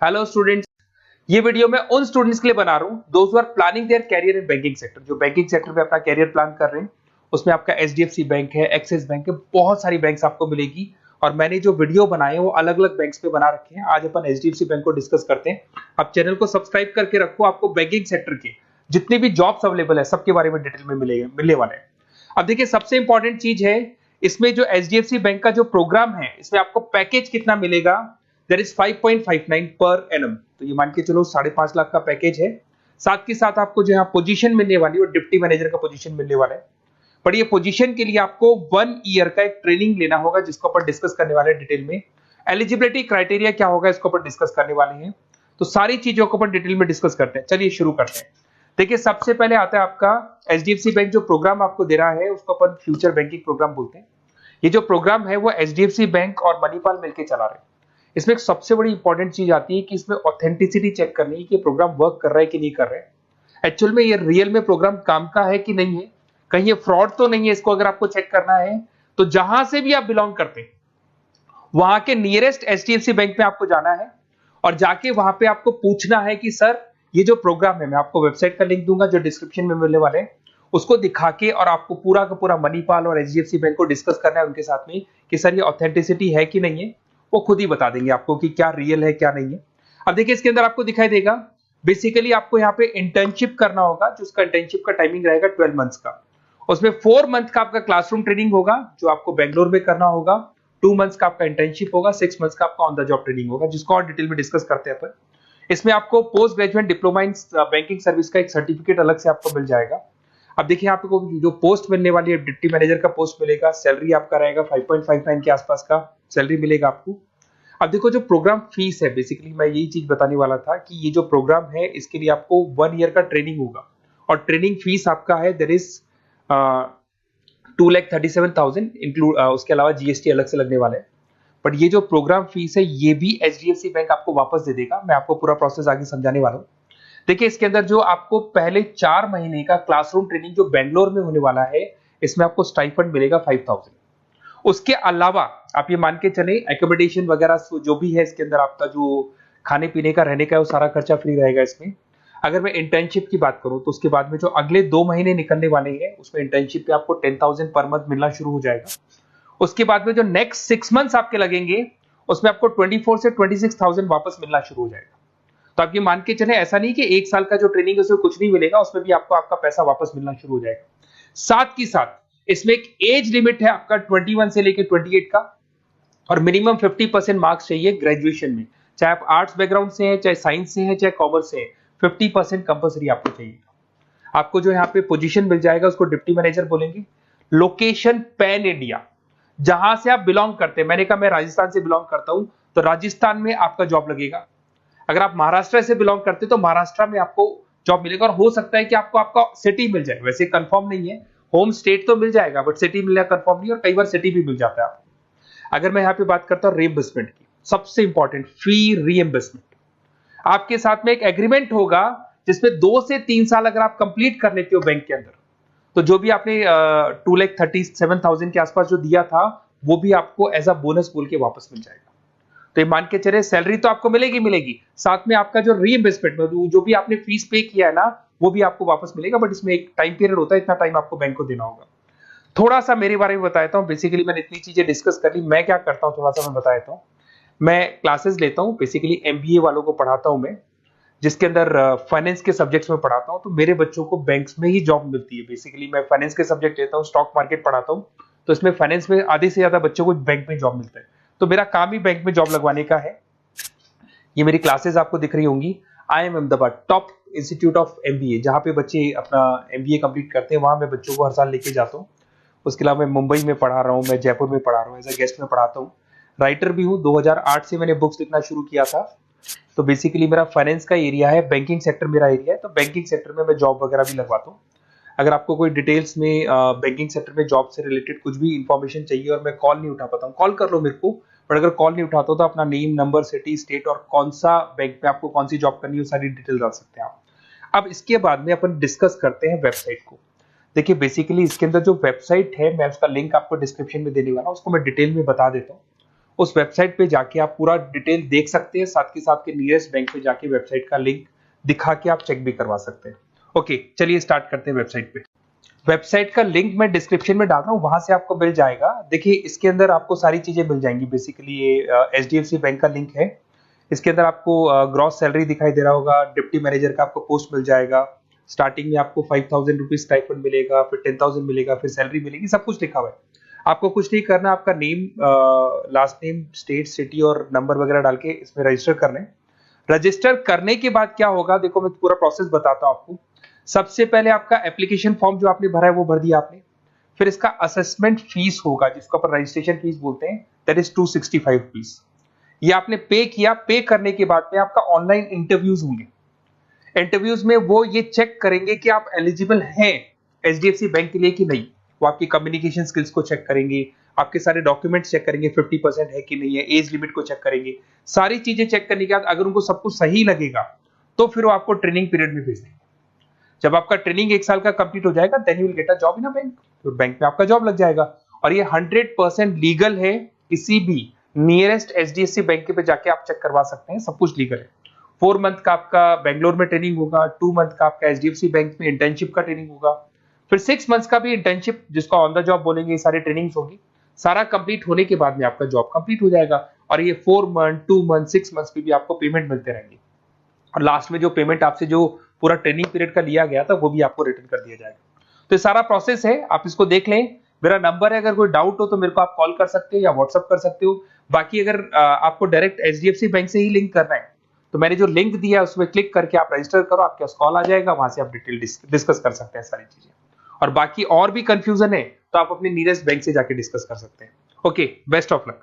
Hello students, ये video मैं उन स्टूडेंट्स के लिए बना रहा हूँ those who are planning their career in banking sector, जो बैंकिंग सेक्टर में अपना कैरियर प्लान कर रहे हैं। उसमें आपका एचडीएफसी बैंक है, एक्सिस बैंक है, बहुत सारी बैंक्स आपको मिलेगी। और मैंने जो वीडियो बनाए हैं वो अलग अलग बैंक्स पे बना रखे हैं। आज अपन एचडीएफसी बैंक को डिस्कस करते हैं। आप चैनल को सब्सक्राइब करके रखो, आपको बैंकिंग सेक्टर के जितने भी जॉब्स अवेलेबल है सबके बारे में डिटेल में मिलने वाले हैं। अब देखिए, सबसे इंपॉर्टेंट चीज है इसमें जो एचडीएफसी बैंक का जो प्रोग्राम है, इसमें आपको पैकेज कितना मिलेगा। That is 5.59 पर एनम, तो ये मान के चलो 5.5 लाख का पैकेज है। साथ के साथ आपको जो यहाँ पोजीशन मिलने वाली है वो डिप्टी मैनेजर का पोजीशन मिलने वाला है। पर ये पोजीशन के लिए आपको 1 ईयर का एक ट्रेनिंग लेना होगा, जिसको अपन डिस्कस करने वाले हैं डिटेल में। एलिजिबिलिटी क्राइटेरिया क्या होगा इसको अपन डिस्कस करने वाले हैं। तो सारी चीजों को अपन डिटेल में डिस्कस करते हैं। चलिए शुरू करते हैं। देखिए, सबसे पहले आता है आपका एचडीएफसी बैंक जो प्रोग्राम आपको दे रहा है उसको अपन फ्यूचर बैंकिंग प्रोग्राम बोलते हैं। ये जो प्रोग्राम है वो एचडीएफसी बैंक और मणिपाल मिलकर चला रहे हैं। इसमें एक सबसे बड़ी इंपॉर्टेंट चीज आती है कि इसमें ऑथेंटिसिटी चेक करनी है कि प्रोग्राम वर्क कर रहा है कि नहीं कर रहा है। एक्चुअल में ये रियल में प्रोग्राम काम का है कि नहीं है, कहीं ये फ्रॉड तो नहीं है। इसको अगर आपको चेक करना है तो जहां से भी आप बिलोंग करते हैं वहां के नियरेस्ट एचडीएफसी बैंक में आपको जाना है और जाके वहां पे आपको पूछना है कि सर ये जो प्रोग्राम है, मैं आपको वेबसाइट का लिंक दूंगा जो डिस्क्रिप्शन में मिलने वाले हैं, उसको दिखा के और आपको पूरा का पूरा मणिपाल और एचडीएफसी बैंक को डिस्कस करना है उनके साथ में कि सर ये ऑथेंटिसिटी है कि नहीं है। वो खुद ही बता देंगे आपको कि क्या रियल है क्या नहीं है। अब देखिए, इसके अंदर आपको दिखाई देगा बेसिकली आपको यहाँ पे इंटर्नशिप करना होगा, जिसका इंटर्नशिप का टाइमिंग रहेगा 12 मंथ्स का। उसमें 4 मंथ का आपका क्लासरूम ट्रेनिंग होगा जो आपको बेंगलोर में करना होगा। 2 मंथ्स का आपका इंटर्नशिप होगा, 6 मंथ्स का आपका ऑन द जॉब ट्रेनिंग होगा, जिसको और डिटेल में डिस्कस करते हैं अपन। इसमें आपको post graduate diploma in banking service का एक सर्टिफिकेट अलग से आपको मिल जाएगा। अब देखिए, आपको जो पोस्ट मिलने वाली है डिप्टी मैनेजर का पोस्ट मिलेगा। सैलरी आपका रहेगा 5.59 के आसपास का सैलरी मिलेगा आपको। अब देखो, जो प्रोग्राम फीस है, बेसिकली मैं यही चीज बताने वाला था कि ये जो प्रोग्राम है इसके लिए आपको 1 ईयर का ट्रेनिंग होगा और ट्रेनिंग फीस आपका है देयर इज 2,37,000 इंक्लूड, उसके अलावा जीएसटी अलग से लगने वाला है। बट ये जो प्रोग्राम फीस है ये भी एचडीएफसी बैंक आपको वापस दे देगा। मैं आपको पूरा प्रोसेस आगे समझाने वाला हूँ। देखिए, इसके अंदर जो आपको पहले 4 महीने का क्लासरूम ट्रेनिंग जो बेंगलोर में होने वाला है, इसमें आपको स्टाइपेंड मिलेगा 5,000। उसके अलावा आप ये मान के चले एकोमोडेशन वगैरह जो भी है इसके अंदर आपका जो खाने पीने का रहने का है वो सारा खर्चा फ्री रहेगा इसमें। अगर मैं इंटर्नशिप की बात करूं तो उसके बाद में जो अगले 2 महीने निकलने वाले हैं उसमें इंटर्नशिप पे आपको 10,000 पर मंथ मिलना शुरू हो जाएगा। उसके बाद में जो नेक्स्ट 6 मंथ्स आपके लगेंगे उसमें आपको 24 से 26,000 वापस मिलना शुरू हो जाएगा। तो आप ये मान के चले, ऐसा नहीं कि 1 साल का जो ट्रेनिंग है उसमें कुछ नहीं मिलेगा, उसमें भी आपको आपका पैसा वापस मिलना शुरू हो जाएगा। साथ ही साथ इसमें एक एज लिमिट है आपका 21 से लेकर 28 का, और मिनिमम 50% मार्क्स चाहिए ग्रेजुएशन में, चाहे आप आर्ट्स बैकग्राउंड से हैं, चाहे साइंस से हैं, चाहे कॉमर्स से हैं। 50% कंपलसरी आपको चाहिए। आपको जो यहाँ पे पोजीशन मिल जाएगा उसको डिप्टी मैनेजर बोलेंगे। लोकेशन पैन इंडिया, जहां से आप बिलोंग करते हैं। मैंने कहा मैं राजस्थान से बिलोंग करता हूं तो राजस्थान में आपका जॉब लगेगा। अगर आप महाराष्ट्र से बिलोंग करते हैं तो महाराष्ट्र में आपको जॉब मिलेगा। और हो सकता है कि आपको आपका सिटी मिल जाए, वैसे कंफर्म नहीं है, होम स्टेट तो मिल जाएगा बट सिटी मिलना कंफर्म नहीं, और कई बार सिटी भी मिल जाता है आपको। अगर मैं यहाँ पे बात करता हूँ रीएम्बर्समेंट की, सबसे इंपॉर्टेंट फी रीएम्बर्समेंट। आपके साथ में एक एग्रीमेंट होगा जिसमें 2 से 3 साल अगर आप कंप्लीट कर लेते हो बैंक के अंदर, तो जो भी आपने 2,37,000 के आसपास जो दिया था वो भी आपको एज अ बोनस बोल के वापस मिल जाएगा। तो ये मान के चले, सैलरी तो आपको मिलेगी मिलेगी, साथ में आपका जो रीइंबर्समेंट में जो भी आपने फीस पे किया है ना वो भी आपको वापस मिलेगा। बट इसमें एक टाइम पीरियड होता है, इतना टाइम आपको बैंक को देना होगा। थोड़ा सा मेरे बारे में बताता हूँ। बेसिकली मैंने इतनी चीजें डिस्कस कर ली, मैं क्या करता हूँ थोड़ा सा मैं बताता हूँ। मैं क्लासेस लेता हूँ, बेसिकली एमबीए वालों को पढ़ाता हूँ मैं, जिसके अंदर फाइनेंस के सब्जेक्ट्स में पढ़ाता हूँ। तो मेरे बच्चों को बैंक्स में ही जॉब मिलती है। बेसिकली मैं फाइनेंस के सब्जेक्ट लेता हूँ, स्टॉक मार्केट पढ़ाता हूँ, तो इसमें फाइनेंस में आधे से ज्यादा बच्चों को बैंक में जॉब मिलता है। तो मेरा काम ही बैंक में जॉब लगवाने का है। ये मेरी क्लासेस आपको दिख रही होंगी। IIM Ahmedabad top institute of MBA, जहाँ पे बच्चे अपना एमबीए कंप्लीट करते हैं, वहां मैं बच्चों को हर साल लेके जाता हूँ। उसके अलावा मैं मुंबई में पढ़ा रहा हूँ, मैं जयपुर में पढ़ा रहा हूँ, एज अ गेस्ट में पढ़ाता हूँ। राइटर भी हूँ, 2008 से मैंने बुक्स लिखना शुरू किया था। तो बेसिकली मेरा फाइनेंस का एरिया है, बैंकिंग सेक्टर मेरा एरिया है। तो बैंकिंग सेक्टर में मैं जॉब वगैरह भी लगवाता हूँ। अगर आपको कोई डिटेल्स में बैंकिंग सेक्टर में जॉब से रिलेटेड कुछ भी इंफॉर्मेशन चाहिए और मैं कॉल नहीं उठा पाता हूँ, कॉल कर लो मेरे को। बट अगर कॉल नहीं उठाता तो अपना नेम, नंबर, सिटी, स्टेट और कौन सा बैंक में आपको कौन सी जॉब करनी है वो सारी डिटेल डाल सकते हैं आप। अब इसके बाद में अपन डिस्कस करते हैं वेबसाइट को। देखिए, बेसिकली इसके अंदर जो वेबसाइट है मैं उसका लिंक आपको डिस्क्रिप्शन में देने वाला हूँ, उसको मैं डिटेल में बता देता हूँ। उस वेबसाइट पे जाके आप पूरा डिटेल देख सकते हैं, साथ के साथ के नियरेस्ट बैंक पे जाके वेबसाइट का लिंक दिखा के आप चेक भी करवा सकते हैं। ओके, चलिए स्टार्ट करते हैं वेबसाइट पे। वेबसाइट का लिंक मैं डिस्क्रिप्शन में डाल रहा हूँ, वहां से आपको मिल जाएगा। देखिए इसके अंदर आपको सारी चीजें मिल जाएंगी। बेसिकली ये एचडीएफसी बैंक का लिंक है। इसके अंदर आपको ग्रॉस सैलरी दिखाई दे रहा होगा, डिप्टी मैनेजर का आपको पोस्ट मिल जाएगा। स्टार्टिंग में आपको 5,000 रुपीज स्टाइपेंड मिलेगा, फिर 10,000 मिलेगा, फिर सैलरी मिलेगी, सब कुछ लिखा हुआ है। आपको कुछ नहीं करना, आपका name, last name, state, city और नंबर वगैरह डाल के इसमें रजिस्टर करना है। रजिस्टर करने के बाद क्या होगा, देखो मैं पूरा प्रोसेस बताता हूं आपको। सबसे पहले आपका एप्लीकेशन फॉर्म जो आपने भरा है वो भर दिया आपने। फिर इसका असेसमेंट फीस होगा जिसको अपन रजिस्ट्रेशन फीस बोलते हैं, दैट इज 265 रुपीज। ये आपने पे किया। पे करने के बाद में आपका ऑनलाइन इंटरव्यूज होंगे। इंटरव्यूज में वो ये चेक करेंगे कि आप एलिजिबल हैं एचडीएफसी बैंक के लिए कि नहीं। वो आपकी कम्युनिकेशन स्किल्स को चेक करेंगे, आपके सारे डॉक्यूमेंट्स चेक करेंगे, 50% है कि नहीं है, एज लिमिट को चेक करेंगे। सारी चीजें चेक करने के बाद अगर उनको सब कुछ सही लगेगा तो फिर वो आपको ट्रेनिंग पीरियड में भेज देंगे। जब आपका ट्रेनिंग 1 साल का कंप्लीट हो जाएगा, then you will get a job in a bank. तो बैंक में आपका जॉब लग जाएगा। और ये 100% लीगल है। किसी भी नियरेस्ट एचडीएफसी बैंक पे जाके आप चेक करवा सकते हैं, सब कुछ लीगल है। 4 मंथ का आपका बेंगलोर में ट्रेनिंग होगा, 2 मंथ का आपका एचडीएफसी बैंक में इंटर्नशिप का ट्रेनिंग होगा, फिर 6 मंथ्स का भी इंटर्नशिप जिसको ऑन द जॉब बोलेंगे, ये सारी ट्रेनिंग्स होगी। सारा कंप्लीट होने के बाद में आपका जॉब कंप्लीट हो जाएगा। और ये 4 मंथ, 2 मंथ, 6 मंथ्स की भी आपको पेमेंट मिलते रहेंगे। और लास्ट में जो पेमेंट आपसे जो पूरा ट्रेनिंग पीरियड का लिया गया था वो भी आपको रिटर्न कर दिया जाएगा। तो ये सारा प्रोसेस है, आप इसको देख लें। मेरा नंबर है, अगर कोई डाउट हो तो मेरे को आप कॉल कर सकते हो या व्हाट्सअप कर सकते हो। बाकी अगर आपको डायरेक्ट एचडीएफसी बैंक से ही लिंक करना है तो मैंने जो लिंक दिया है उसमें क्लिक करके आप रजिस्टर करो, आपके पास कॉल आ जाएगा, वहां से आप डिटेल डिस्कस कर सकते हैं सारी चीजें। और बाकी और भी कंफ्यूजन है तो आप अपने नियरेस्ट बैंक से जाके डिस्कस कर सकते हैं। Okay, best of luck.